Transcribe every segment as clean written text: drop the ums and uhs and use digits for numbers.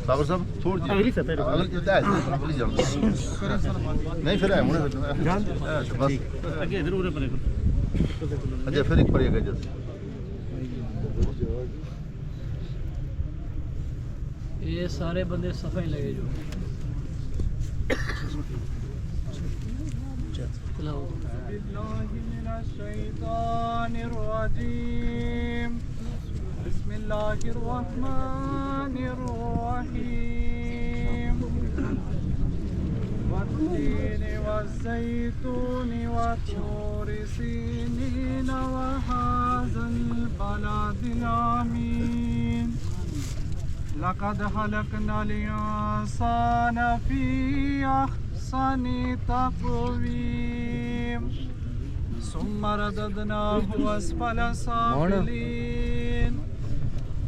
صابر صاحب تھوڑی اگلی سفر اگلی جان نہیں پھر آئے بس اگے ادھر اورے بنے اجے پھر ایک پڑے گا جیسے یہ سارے بندے صفائی لگے جو الشيطان الرجيم بسم الله الرحمن الرحيم والتين والزيتون وطور سينين وهذا البلد الأمين لقد خلقنا الإنسان في أحسن تقويم ثم رددناه أسفل سافلين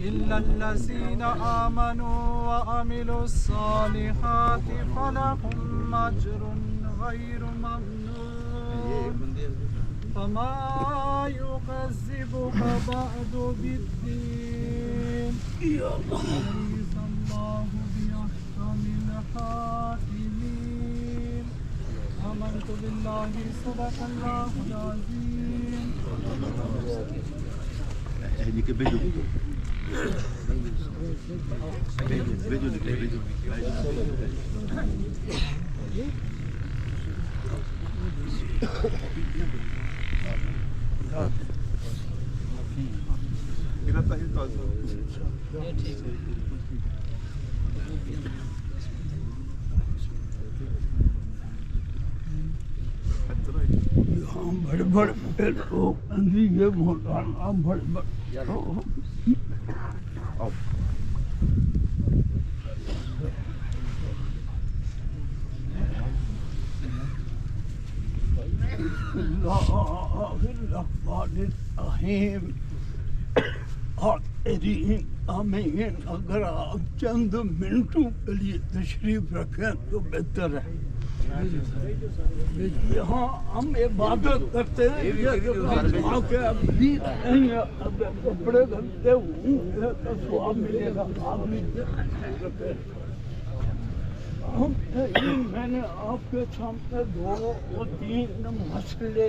إلا الذين آمنوا وعملوا الصالحات فلهم أجر غير ممنون فما يكذبك بعد بالدين أليس الله بأحكم الحاكمين آمنت بالله صدق الله العظيم هذه كبيرة فيديو فيديو بڑے بڑے لوگ یہ مولانا بڑے بڑے آمین اگر آپ چند منٹوں کے لیے تشریف رکھیں تو بہتر ہے یہاں ہم عبادت کرتے ہیں کپڑے گندے ہوں تو سواب ملے گا میں نے آپ کے سامنے 2 اور 3 مسئلے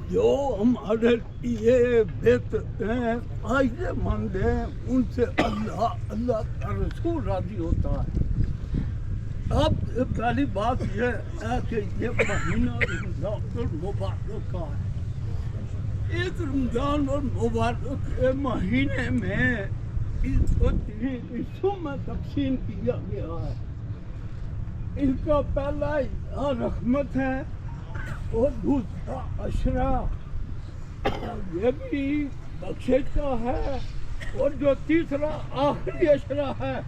جو ہمارے لیے بہتر ہیں فائدے مند ہیں ان سے اللہ کا رسول راضی ہوتا ہے اب پہلی بات یہ ہے کہ یہ مہینہ رمضان المبارک کا ہے اس رمضان المبارک کے مہینے میں اس کو 3 حصوں میں تقسیم کیا گیا ہے اس کا پہلا حصہ رحمت ہے اور دوسرا عشرہ یہ بھی بخشش کا ہے اور جو تیسرا آخری عشرہ ہے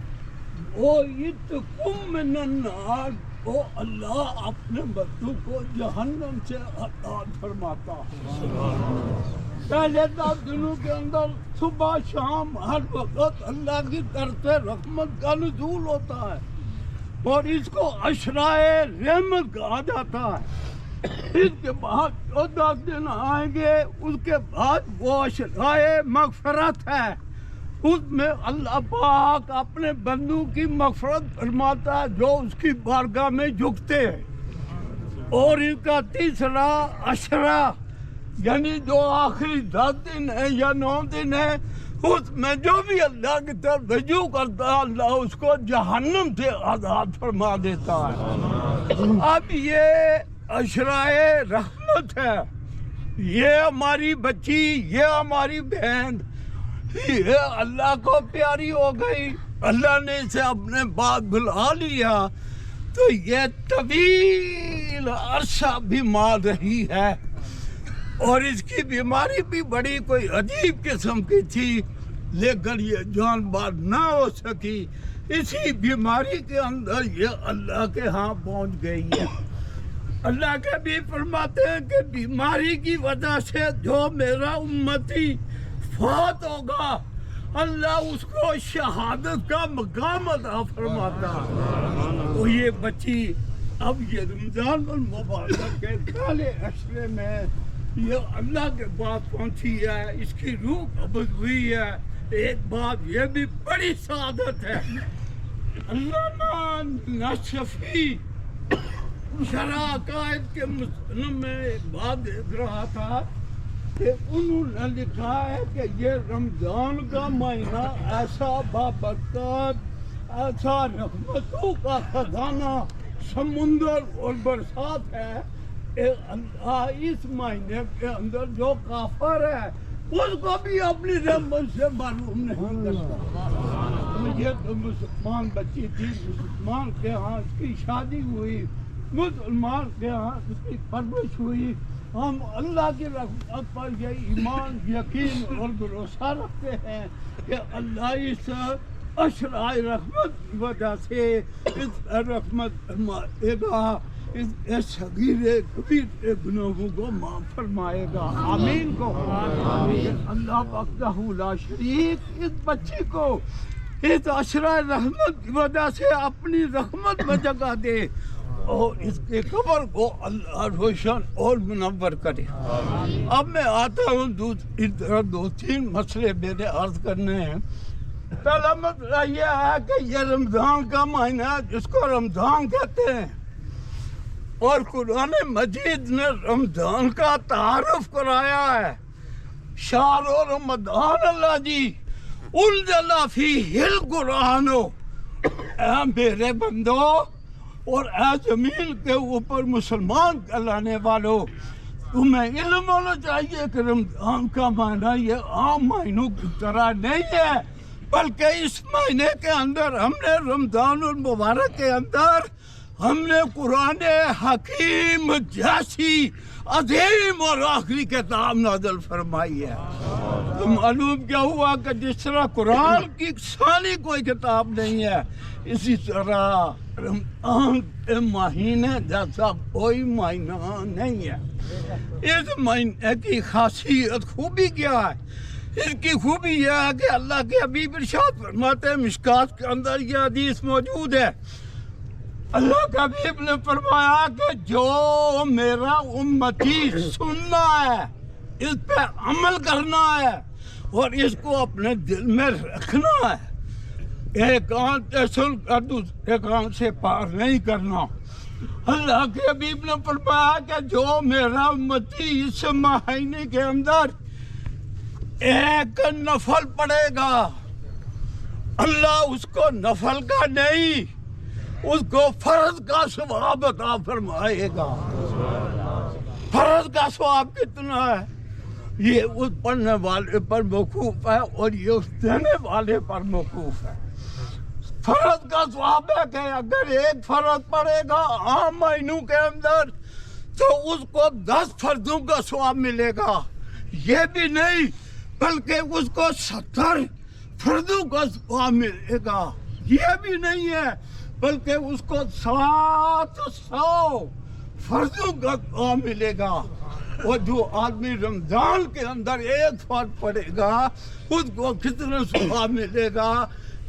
وہ عتقم من النار وہ اللہ اپنے بندوں کو جہنم سے آزاد فرماتا ہے پہلے 10 دنوں کے اندر صبح شام ہر وقت اللہ کی طرف سے رحمت کا نزول ہوتا ہے اور اس کو عشرۂ رحمت کہا جاتا ہے اس کے بعد 14 دن آئیں گے اس کے بعد وہ عشرۂ مغفرت ہے اس میں اللہ پاک اپنے بندوں کی مغفرت فرماتا ہے جو اس کی بارگاہ میں جھکتے ہیں اور اس کا تیسرا عشرہ یعنی جو آخری 10 دن ہے یا 9 دن ہے اس میں جو بھی اللہ کی طرف رجوع کرتا ہے اللہ اس کو جہنم سے آزاد فرما دیتا ہے اب یہ عشرۂ رحمت ہے یہ ہماری بچی یہ ہماری بہن یہ اللہ کو پیاری ہو گئی اللہ نے اسے اپنے بعد بلا لیا تو یہ طویل عرصہ بیمار رہی ہے اور اس کی بیماری بھی بڑی کوئی عجیب قسم کی تھی لیکن یہ جان بار نہ ہو سکی اسی بیماری کے اندر یہ اللہ کے ہاں پہنچ گئی ہے. اللہ کے بھی فرماتے ہیں کہ بیماری کی وجہ سے جو میرا امتی فوت ہوگا اللہ اس کو شہادت کا مقام عطا فرماتا. تو یہ بچی اب یہ رمضان المبارک کے پہلے عشرے میں یہ اللہ کے پاس پہنچی ہے, اس کی روح قبض ہوئی ہے. ایک بات یہ بھی بڑی سعادت ہے, علامہ نصفی شرح عقائد کے مسلم میں ایک بات دیکھ رہا تھا کہ انہوں نے لکھا ہے کہ یہ رمضان کا مہینہ ایسا بابرکت, ایسا رحمتوں کا خزانہ سمندر اور برسات ہے کہ اللہ اس مہینے کے اندر جو کافر ہے اس کو بھی اپنی رحمت سے معلوم نہیں کرتا. یہ تو مسلمان بچی تھی, مسلمان کے ہاں اس کی شادی ہوئی, مسلمان کے ہاں اس کی پرورش ہوئی. ہم اللہ کی رحمت پر یہ ایمان, یقین اور بھروسہ رکھتے ہیں کہ اللہ اس اشرائے رحمت کی وجہ سے اس رحمت فرمائے گا, اس صغیر کبیر گناہوں کو معاف فرمائے گا. آمین کو اللہ وحدہ لا شریک اس بچی کو اس اشرائے رحمت کی وجہ سے اپنی رحمت میں جگہ دے اور اس کے قبر کو اللہ روشن اور منور کرے. اب میں آتا ہوں دو تین مسئلے میرے عرض کرنے ہیں. پہلا مسئلہ یہ ہے کہ یہ رمضان کا مہینہ ہے جس کو رمضان کہتے ہیں, اور قرآن مجید نے رمضان کا تعارف کرایا ہے. شہر رمضان اللہ جی انزل فیہ القرآن. اے میرے بندو اور اے زمین کے اوپر مسلمان کہلانے والوں, تمہیں علم ہونا چاہیے کہ رمضان کا مہینہ یہ عام مہینوں کی طرح نہیں ہے, بلکہ اس مہینے کے اندر ہم نے رمضان المبارک کے اندر ہم نے قرآن حکیم جیسی عظیم اور آخری کتاب نازل فرمائی ہے. تو معلوم کیا ہوا کہ جس طرح قرآن کی ثانی کوئی کتاب نہیں ہے, اسی طرح رمضان کے مہینے جیسا کوئی مہینہ نہیں ہے. اس مہینے کی خاصیت خوبی کیا ہے؟ اس کی خوبی یہ ہے کہ اللہ کے حبیب ارشاد فرماتے ہیں, مشکات کے اندر یہ حدیث موجود ہے, اللہ کے حبیب نے فرمایا کہ جو میرا امتی سننا ہے, اس پہ عمل کرنا ہے اور اس کو اپنے دل میں رکھنا ہے, ایک کان سے سن کر دوسرے کان سے پار نہیں کرنا. اللہ کے حبیب نے فرمایا کہ جو میرا امتی اس مہینے کے اندر ایک نفل پڑے گا, اللہ اس کو نفل کا نہیں, اس کو فرض کا ثواب عطا فرمائے گا. فرض کا ثواب کتنا ہے یہ اس پڑھنے والے پر موقوف ہے اور یہ اس دینے والے پر موقوف ہے. فرض کا ثواب ہے کہ اگر ایک فرض پڑے گا عام مہینوں کے اندر تو اس کو 10 فرضوں کا ثواب ملے گا. یہ بھی نہیں بلکہ اس کو 70 فرضوں کا ثواب ملے گا. یہ بھی نہیں ہے بلکہ اس کو 700 فرضوں کا ثواب ملے گا. اور جو آدمی رمضان کے اندر ایک فرض پڑے گا اس کو کتنا ثواب ملے گا؟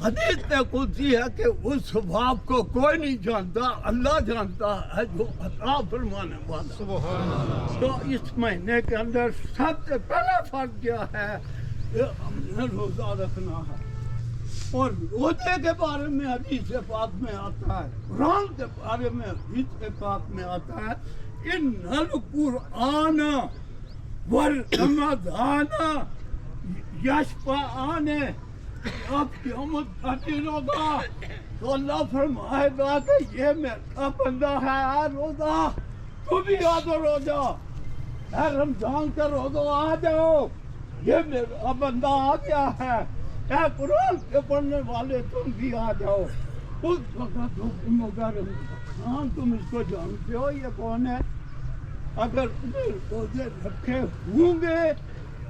حدیث میں قدسی ہے کہ اس ثواب کو کوئی نہیں جانتا, اللہ جانتا ہے جو عطا فرمانے والا. تو اس مہینے کے اندر سب سے پہلا فرض کیا ہے کہ ہم نے روزہ رکھنا ہے. اور روزے کے بارے میں حدیث پاک میں آتا ہے, قرآن کے بارے میں حدیث پاک میں آتا ہے, ان القرآن والرمضان یشفعان. اب قیامت کا دن ہوگا تو اللہ فرمائے گا کہ یہ میرا بندہ ہے روزہ, تو بھی آ جاؤ روزہ, اے رمضان کا روزہ آ جاؤ, یہ میرا بندہ آ گیا ہے. اے قرآن کے پڑھنے والے تم بھی آ جاؤ. اس وقت حکم ہوگا رمضان, تم اس کو جانتے ہو یہ کون ہے؟ اگر تمہیں روزے رکھے ہوں گے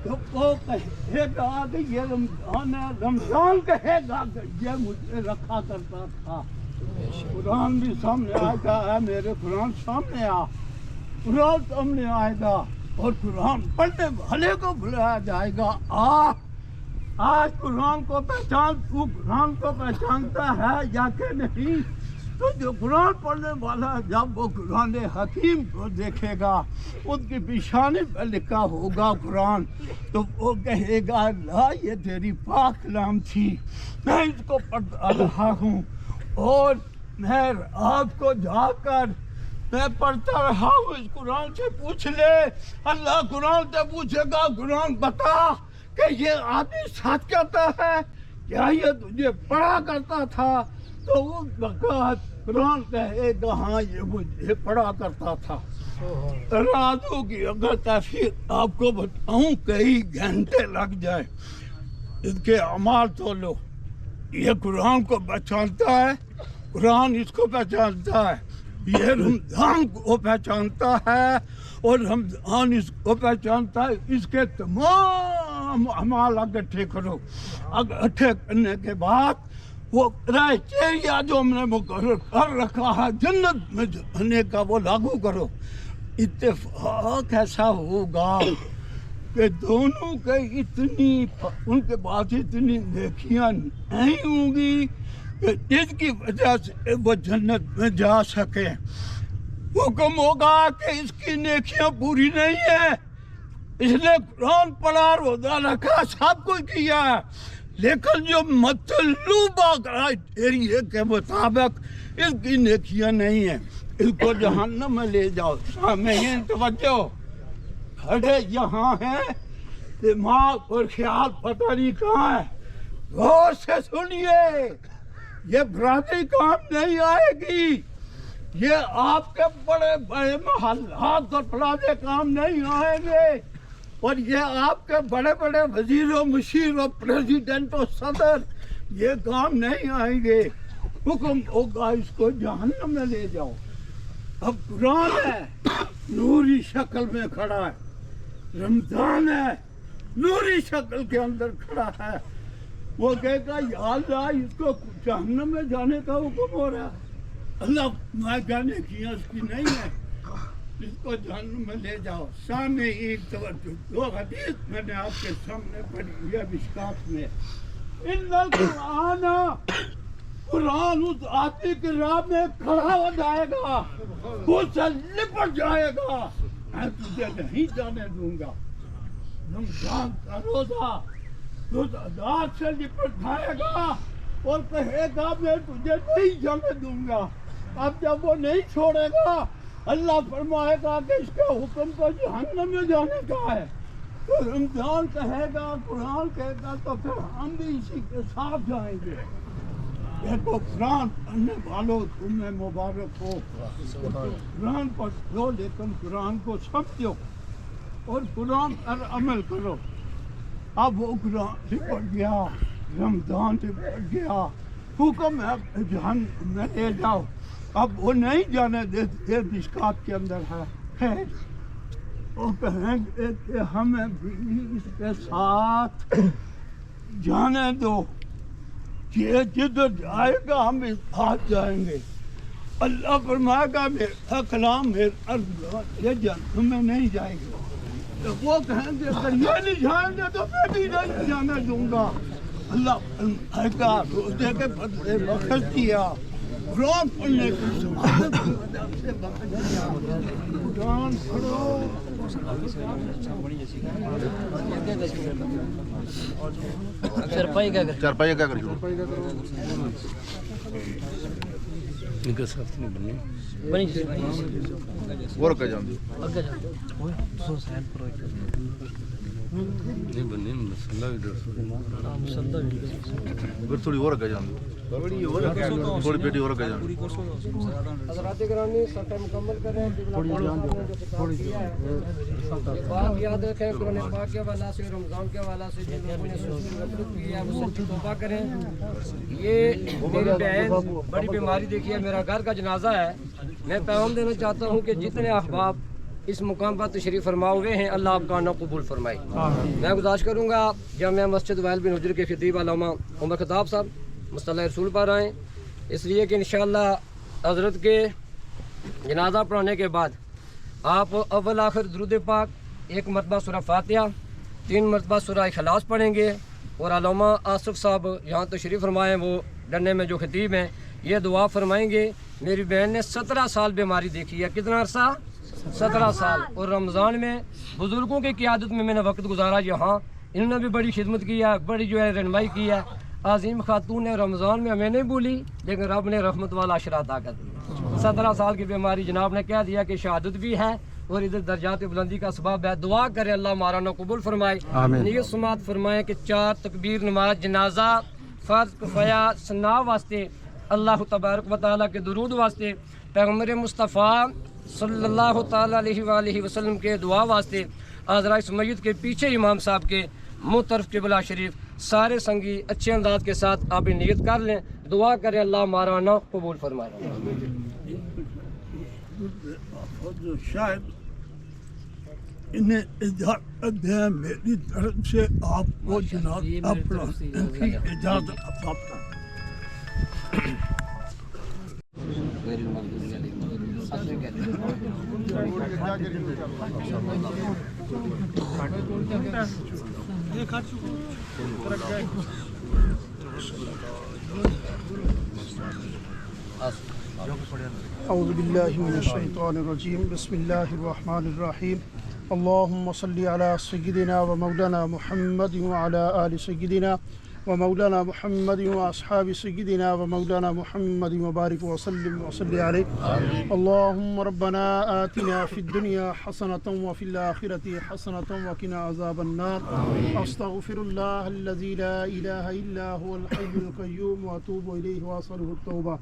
تو وہ کہے گا کہ یہ رمضان ہے، رمضان کہے گا کہ یہ مجھے رکھا کرتا تھا۔ قرآن بھی سامنے آئے گا، اے میرے قرآن سامنے آ، قرآن سامنے آئے گا اور قرآن پڑھنے والے کو بلایا جائے گا، آج قرآن کو پہچان، تو قرآن کو پہچانتا ہے یا کہ نہیں؟ تو جو قرآن پڑھنے والا جب وہ قرآن حکیم کو دیکھے گا، ان کی پیشانی پہ لکھا ہوگا قرآن، تو وہ کہے گا اللہ یہ تیری پاک کلام تھی، میں اس کو پڑھتا رہا ہوں اور میں رات کو جا کر میں پڑھتا رہا ہوں، اس قرآن سے پوچھ لے۔ اللہ قرآن سے پوچھے گا قرآن بتا کہ یہ آدمی سچ کہتا ہے کیا یہ تجھے پڑھا کرتا تھا؟ تو وہ قرآن کہے گا ہاں یہ مجھے پڑھا کرتا تھا۔ راتوں کی اگر تفسیر آپ کو بتاؤں کئی گھنٹے لگ جائے، اس کے اعمال تو لو، یہ قرآن کو پہچانتا ہے، قرآن اس کو پہچانتا ہے، یہ رمضان کو پہچانتا ہے اور رمضان اس کو پہچانتا ہے۔ اس کے تمام اعمال اکٹھے کرو، اکٹھے کرنے کے بعد وہ کرائٹیریا جو ہم نے مقرر کر رکھا ہے جنت میں جانے کا وہ لاگو کرو۔ اتفاق ایسا ہوگا کہ دونوں کے ان کے پاس اتنی نیکیاں نہیں ہوں گی کہ جس کی وجہ سے وہ جنت میں جا سکے۔ حکم ہوگا کہ اس کی نیکیاں پوری نہیں ہیں، اس نے قرآن پڑھا، روزہ رکھا، سب کچھ کیا ہے، لیکن جو مطلوبہ کرائٹیریا کے مطابق اس کی نیکیاں نہیں ہیں، اس کو جہنم میں لے جاؤ۔ سامعین توجہ، کھڑے یہاں ہیں، دماغ اور خیال پتہ نہیں کہاں ہے، غور سے سنیے، یہ برادری کام نہیں آئے گی، یہ آپ کے بڑے بڑے محلات اور پلازے کام نہیں آئیں گے، اور یہ آپ کے بڑے بڑے وزیر و مشیر و پریزیڈنٹ و صدر یہ کام نہیں آئیں گے۔ حکم ہوگا اس کو جہنم میں لے جاؤ۔ اب قرآن ہے، نوری شکل میں کھڑا ہے، رمضان ہے، نوری شکل کے اندر کھڑا ہے، وہ کہے گا یا اللہ اس کو جہنم میں جانے کا حکم ہو رہا ہے، اللہ میں جانے کی اس کی نہیں ہے، اس کو جہنم میں لے جاؤ۔ سامنے ایک توجہ، دو حدیث میں نے آپ کے سامنے پڑھی ہے مشکات میں، ان القرآن، قرآن اس آدمی کی راہ میں کھڑا ہو جائے گا، اس سے لپٹ جائے گا، میں تجھے نہیں جانے دوں گا۔ رمضان کا روزہ روزہ سے لپٹ جائے گا اور کہے گا میں تجھے نہیں جانے دوں گا۔ اب جب وہ نہیں چھوڑے گا، اللہ فرمائے گا کہ اس کے حکم کو جہنم میں جانے کا ہے، تو رمضان کہے گا، قرآن کہے گا، تو پھر ہم بھی اسی کے ساتھ جائیں گے۔ دیکھو قرآن پڑھنے والوں تمہیں مبارک ہو، قرآن پڑھو لیکن قرآن کو سمجھو اور قرآن پر عمل کرو۔ اب وہ قرآن سے پڑھ گیا، رمضان سے پڑھ گیا، حکم ہے جہنم میں لے جاؤ، اب وہ نہیں جانے دیتے، مشکات کے اندر ہے، وہ کہیں گے کہ ہمیں بھی اس کے ساتھ جانے دو، یہ جدھر جائے گا ہم اس ساتھ جائیں گے۔ اللہ فرمائے گا میرا کلام میرا یہ جہنم میں نہیں جائے گا، تو وہ کہیں گے اگر یہ نہیں جائیں گے تو میں بھی نہیں جانے دوں گا۔ اللہ فرمائے گا روزے کے بدلے بخش دیا، قرآن پڑھنے کی سماعت کی وجہ سے بخش دیا۔ قرآن پڑھو، چرپائی کیا کریں؟ چارپائی کیا کر بنی وہ رکھا جاندی اگے جاؤ نہیں بننے مسئلہ بھی مسلح پھر تھوڑی اور رکھا جاندی، تھوڑی بیٹی اور رکھا جاندی۔ حضرات گرامی صفحہ مکمل کریں، بات یاد رکھیں، قرآن پاک کے حوالہ سے، رمضان کے حوالہ سے جن لوگوں نے سوچ غفلت کی ہے وہ سچی توبہ کریں۔ یہ میری بہن بڑی بیماری دیکھی ہے، میرا گھر کا جنازہ ہے، میں پیغام دینا چاہتا ہوں کہ جتنے احباب اس مقام پر تشریف فرما ہوئے ہیں، اللہ آپ کا نام قبول فرمائے۔ میں گزارش کروں گا جامعہ مسجد وائل بن حجر کے خطیب علامہ عمر خطاب صاحب مصطلح رسول پر آئیں، اس لیے کہ انشاءاللہ حضرت کے جنازہ پڑھانے کے بعد آپ اول آخر درود پاک، 1 مرتبہ سورہ فاتحہ، 3 مرتبہ سورہ اخلاص پڑھیں گے، اور علامہ آصف صاحب یہاں تشریف فرمائیں، وہ ڈنڈے میں جو خطیب ہیں، یہ دعا فرمائیں گے۔ میری بہن نے 17 سال بیماری دیکھی ہے، کتنا عرصہ؟ 17 سال، اور رمضان میں بزرگوں کی قیادت میں نے وقت گزارا یہاں، انہوں نے بھی بڑی خدمت کی ہے، بڑی جو ہے رہنمائی کی ہے۔ عظیم خاتون نے رمضان میں ہمیں نہیں بھولی، لیکن رب نے رحمت والا اشرا عطا کر دیا۔ 17 سال کی بیماری، جناب نے کہہ دیا کہ شہادت بھی ہے اور ادھر درجات بلندی کا سبب ہے۔ دعا کریں اللہ ہمارا نہ قبول فرمائے، نیت سماعت فرمائے کہ 4 تکبیر نماز جنازہ فرض کفایہ سنا واسطے، اللہ تبارک و تعالیٰ کے درود واسطے، پیغمبر مصطفیٰ صلی اللہ تعالیٰ علیہ وآلہ وسلم کے دعا واسطے، حضرات اس میت کے پیچھے امام صاحب کے منہ طرف قبلہ شریف، سارے سنگی اچھے انداز کے ساتھ آپ نیت کر لیں، دعا کریں اللہ ہمارا نہ قبول فرمائے۔ شاید انہیں اجازت دیں میری طرف سے آپ کو جناب اپنا اجازت عطا اعوذ باللہ من الشیطان الرجیم، بسم اللہ الرحمن الرحیم، اللہم صلی علی سیدنا و مولانا محمد وعلی آل سیدنا و مولانا محمد و اصحاب سیدنا و مولانا محمد وبارک وسلم وصلی علیہ۔ اللہم ربنا آتنا فی الدنیا حسنة وفی الآخرة حسنة وقنا عذاب النار، استغفر اللہ الذی لا الہ الا هو الحی القیوم واتوب الیہ واصلہ التوبہ۔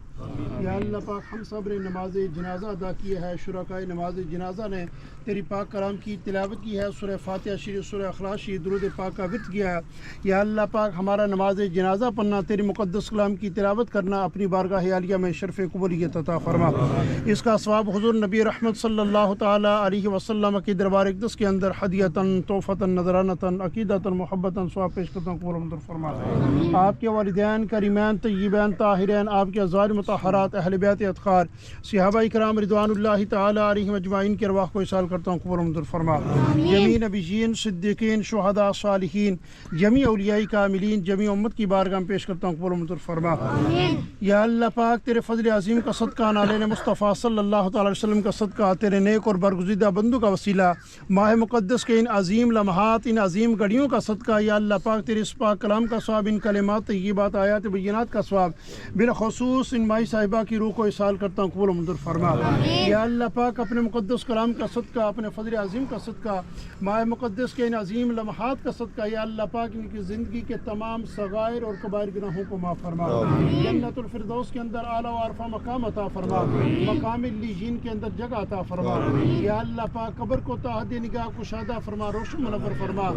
یا اللہ پاک، ہم سب نے نماز جنازہ ادا کی ہے، شرکائے نماز جنازہ نے تیری پاک کلام کی تلاوت کی ہے، سورہ فاتحہ شریف، سورہ اخلاص شریف، درود پاک کا ورد کیا ہے۔ یا اللہ پاک، ہمارا نماز جنازہ پڑھنا، تیری مقدس کلام کی تلاوت کرنا اپنی بارگاہ عالیہ میں شرف قبولیت عطا فرما۔ اس کا ثواب حضور نبی رحمت صلی اللہ تعالی علیہ وسلم کی دربار اقدس کے اندر ہدیۃً تحفۃً نذرانۃً عقیدۃً محبتاً ثواب پیش کرتا ہوں، قبول منظور فرما۔ آپ کے والدین کریمین طیبین طاہرین، آپ کے ازواج مطہرات، اہل بیت اطہار، صحابہ کرام رضوان اللہ تعالی علیہم اجمعین کی ارواح کو اصال کرتا ہوں، قبول منظور فرما۔ جمیع نبیین، صدیقین، شہداء، صالحین، جمیع اولیاء کاملین، جمیع امت کی بارگاہ میں پیش کرتا ہوں، قبول منظور فرما۔ یا اللہ پاک، تیرے فضل عظیم کا صدقہ، نالین مصطفیٰ صلی اللہ تعالی علیہ وسلم کا صدقہ، تیرے نیک اور برگزیدہ بندوں کا وسیلہ، ماہ مقدس کے ان عظیم لمحات، ان عظیم گھڑیوں کا صدقہ، یا اللہ پاک تیرے اس پاک کلام کا ثواب، ان کلمات طیبات، آیات بینات کا ثواب، بالخصوص ان مائی صاحبہ کی روح کو اصال کرتا ہوں، قبول منظور فرما۔ یا اللہ پاک، اپنے مقدس کلام کا صدقہ، اپنے فضل عظیم کا صدقہ، ماہ مقدس کے ان عظیم لمحات کا صدقہ، یا اللہ پاک ان کی زندگی کے تمام صغائر اور کبائر گناہوں کو معاف فرما، جنت الفردوس کے اندر اعلیٰ و عرفہ مقام عطا فرما، مقام علیین کے اندر جگہ عطا فرما۔ یا اللہ پاک، قبر کو تحت نگاہ کشادہ فرما، روشن منور فرما،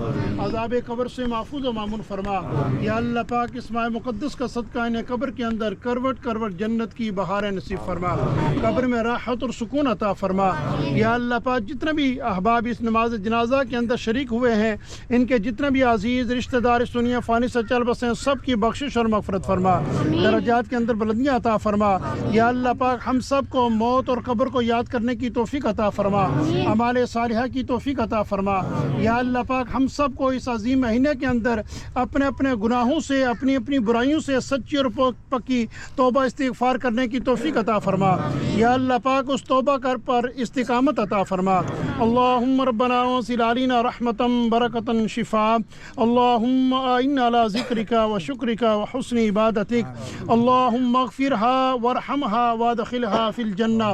عذاب قبر سے محفوظ و مامون فرما۔ یا اللہ پاک، اس ماہ مقدس کا صدقہ انہیں قبر کے اندر کروٹ کروٹ جنت کی بہاریں نصیب فرما، قبر میں راحت اور سکون عطا فرما۔ یا اللہ پاک، جتنے بھی احباب اس نماز جنازہ کے اندر شریک ہوئے ہیں، ان کے جتنے بھی عزیز رشتہ دار اس دنیا فانی سے چل بسے ہیں، سب کی بخشش اور مغفرت فرما، درجات کے اندر بلندیاں عطا فرما۔ یا اللہ پاک، ہم سب کو موت اور قبر کو یاد کرنے کی توفیق عطا فرما، اعمال صالحہ کی توفیق عطا فرما۔ یا اللہ پاک، ہم سب کو اس عظیم مہینے کے اندر اپنے اپنے گناہوں سے، اپنی اپنی برائیوں سے سچی اور پکی توبہ استغفار کرنے کی توفیق عطا فرما۔ یا اللہ پاک، اس توبہ کر پر استقامت عطا فرما۔ اللہم ربنا انزل علینا رحمتا برکتا شفاء، اللہم اعنا علی ذکرک و شکرک و حسن عبادتک، اللہم اغفرها وارحمها وادخلها فی الجنہ،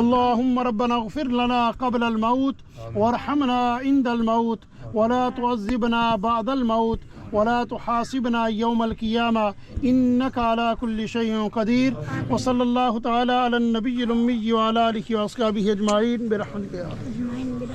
اللہم ربنا اغفر لنا قبل الموت وارحمنا عند الموت ولا تعذبنا بعد الموت ولا تحاسبنا يوم القيامة إنك على كل شيء قدير، وصلى الله تعالى على النبي الأمي وعلى آله وأصحابه أجمعين برحمتك يا رب۔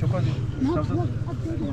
شکر جی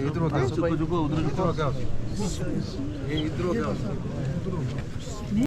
ادھر ہو گیا ادھر ادھر ہو گیا